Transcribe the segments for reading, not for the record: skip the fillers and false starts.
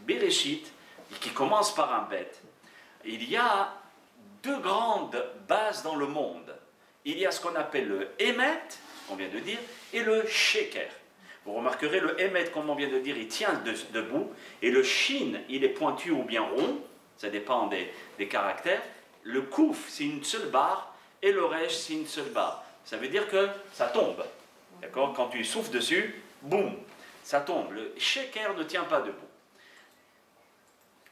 Bereshit, qui commence par un bête, il y a deux grandes bases dans le monde. Il y a ce qu'on appelle le Emet, on vient de dire, et le Sheker. Vous remarquerez, le Emet, comme on vient de dire, il tient debout, et le Shin, il est pointu ou bien rond, ça dépend des caractères. Le Kouf, c'est une seule barre, et le Resh, c'est une seule barre. Ça veut dire que ça tombe. D'accord? Quand tu souffles dessus, boum, ça tombe. Le Sheker ne tient pas debout.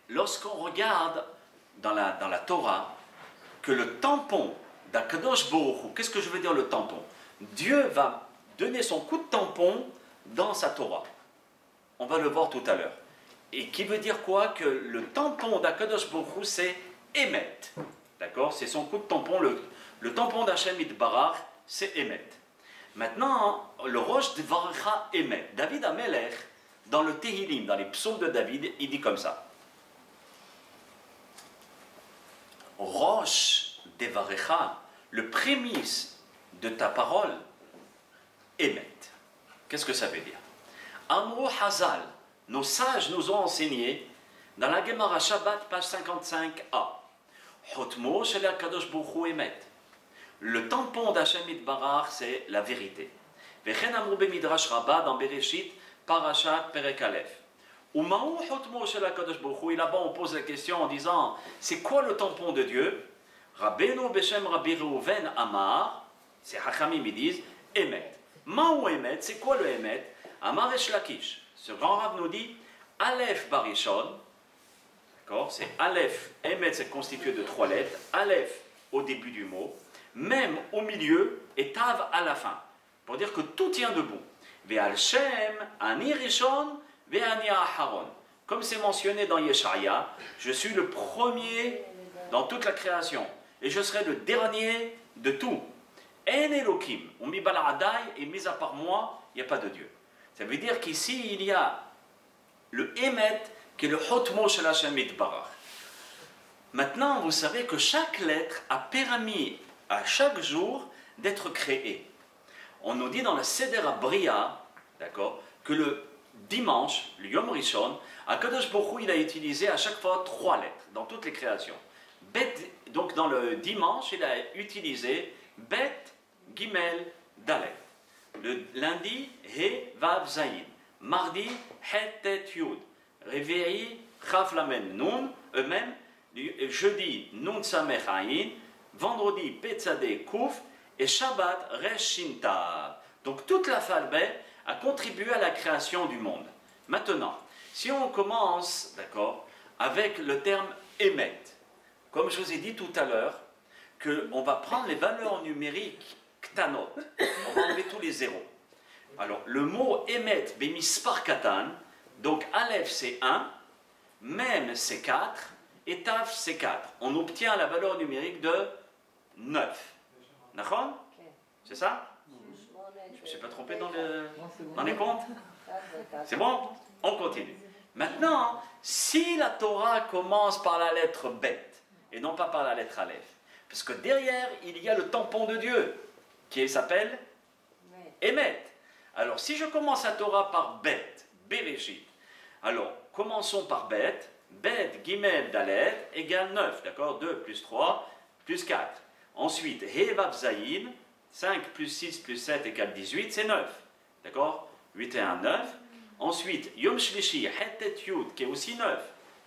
Lorsqu'on regarde dans la Torah que le tampon d'Akadosh Baruch Hu, qu'est-ce que je veux dire le tampon? Dieu va donner son coup de tampon dans sa Torah. On va le voir tout à l'heure. Et qui veut dire quoi? Que le tampon d'Akadosh Baruch Hu, c'est Emet. D'accord? C'est son coup de tampon. Le tampon d'Hachem Yitbarach, c'est Emet. Maintenant, le Rosh Devarecha Emet. David Amelech, dans le Tehillim, dans les psaumes de David, il dit comme ça. Rosh Devarecha, le prémisse de ta parole, Emet. Qu'est-ce que ça veut dire? Amrou Hazal, nos sages nous ont enseigné, dans la Gemara Shabbat, page 55a, Hotmo shel HaKadosh Baruch Hu Emet. Le tampon d'Hachem Yitbarach, c'est la vérité. Vechen Amrou Bemidrash Rabbah, dans Bereshit, Parashat Perek Aleph. Et là-bas, on pose la question en disant, c'est quoi le tampon de Dieu? Rabbeinu Beshem Rabbi Reuven Amar, c'est Hachamim, ils disent, Emet. Maou Emet, c'est quoi le Emet? Amar Esh Lakish. Ce grand rab nous dit, Aleph Barishon, d'accord, c'est Aleph, Emet, c'est constitué de 3 lettres, Aleph au début du mot, même au milieu, et Tav à la fin, pour dire que tout tient debout. Ve'al Shem, Ani Rishon, comme c'est mentionné dans Yeshaïa, je suis le premier dans toute la création et je serai le dernier de tout. En Elohim, on mi baladai et mis à part moi, il n'y a pas de Dieu. Ça veut dire qu'ici il y a le Emet qui est le Hotmo shel Hashem Yitbarach. Maintenant, vous savez que chaque lettre a permis à chaque jour d'être créé. On nous dit dans la Seder Bria, d'accord, que le dimanche, le Yom Rishon, Akadosh Baruch Hu, il a utilisé à chaque fois 3 lettres dans toutes les créations. Bet, donc dans le dimanche, il a utilisé Bet, Gimel, Dalet. Le lundi, He, Vav, Zayin. Mardi, Het, Tet, Yud. Réveillé, Chaf, Lamen, Nun, eux-mêmes. Jeudi, Nun, Samech, Ayin. Vendredi, Petzadeh, Kouf. Et Shabbat, Resh, Shin, Tav. Donc toute l'alphabet a contribué à la création du monde. Maintenant, si on commence, d'accord, avec le terme Emet, comme je vous ai dit tout à l'heure, qu'on va prendre les valeurs numériques Ktanot, on va enlever tous les zéros. Alors, le mot Emet, Bemispar Katan, donc Aleph c'est 1, Mem c'est 4, et Taf c'est 4. On obtient la valeur numérique de 9. D'accord? C'est ça? Je ne me suis pas trompé dans les comptes? C'est bon? On continue. Maintenant, si la Torah commence par la lettre Bet et non pas par la lettre Aleph, parce que derrière, il y a le tampon de Dieu qui s'appelle Emet. Alors, si je commence la Torah par Bet, Bereshit, alors commençons par Bet, Bet, Gimel, Dalet égale 9, d'accord? 2 plus 3 plus 4. Ensuite, He, Vav, Zayin, 5 plus 6 plus 7 égale 18, c'est 9. D'accord? 8 et 1, 9. Ensuite, Yom Shlishi, Het, Tet, Yud, qui est aussi 9.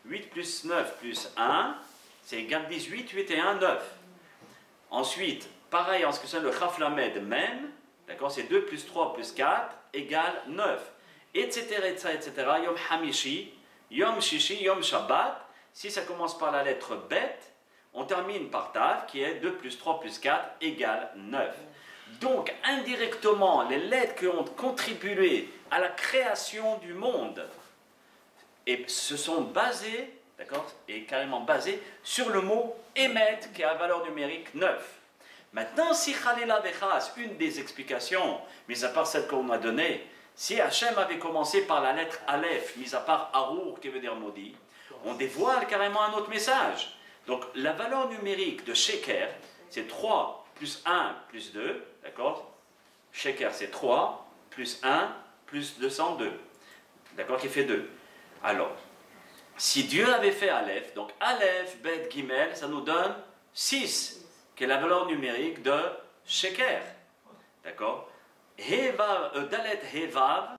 8 plus 9 plus 1, c'est égal 18, 8 et 1, 9. Ensuite, pareil en ce que c'est le Chaf Lamed même, d'accord? C'est 2 plus 3 plus 4 égale 9. Etc., etc. Yom Hamishi, Yom Shishi, Yom Shabbat. Si ça commence par la lettre Bet, on termine par Tav, qui est 2 plus 3 plus 4 égale 9. Donc, indirectement, les lettres qui ont contribué à la création du monde, et se sont basés, d'accord, et carrément basés sur le mot émet, qui a valeur numérique 9. Maintenant, si Khalila Bechas, une des explications, mis à part celle qu'on m'a donnée, si Hachem avait commencé par la lettre Aleph, mis à part Arour, qui veut dire maudit, on dévoile carrément un autre message. Donc, la valeur numérique de Sheker, c'est 3 plus 1 plus 2, d'accord? Sheker, c'est 3 plus 1 plus 202, d'accord, qui fait 2. Alors, si Dieu avait fait Aleph, donc Aleph, Bet, Gimel, ça nous donne 6, qui est la valeur numérique de Sheker, d'accord? Dalet, Hevav,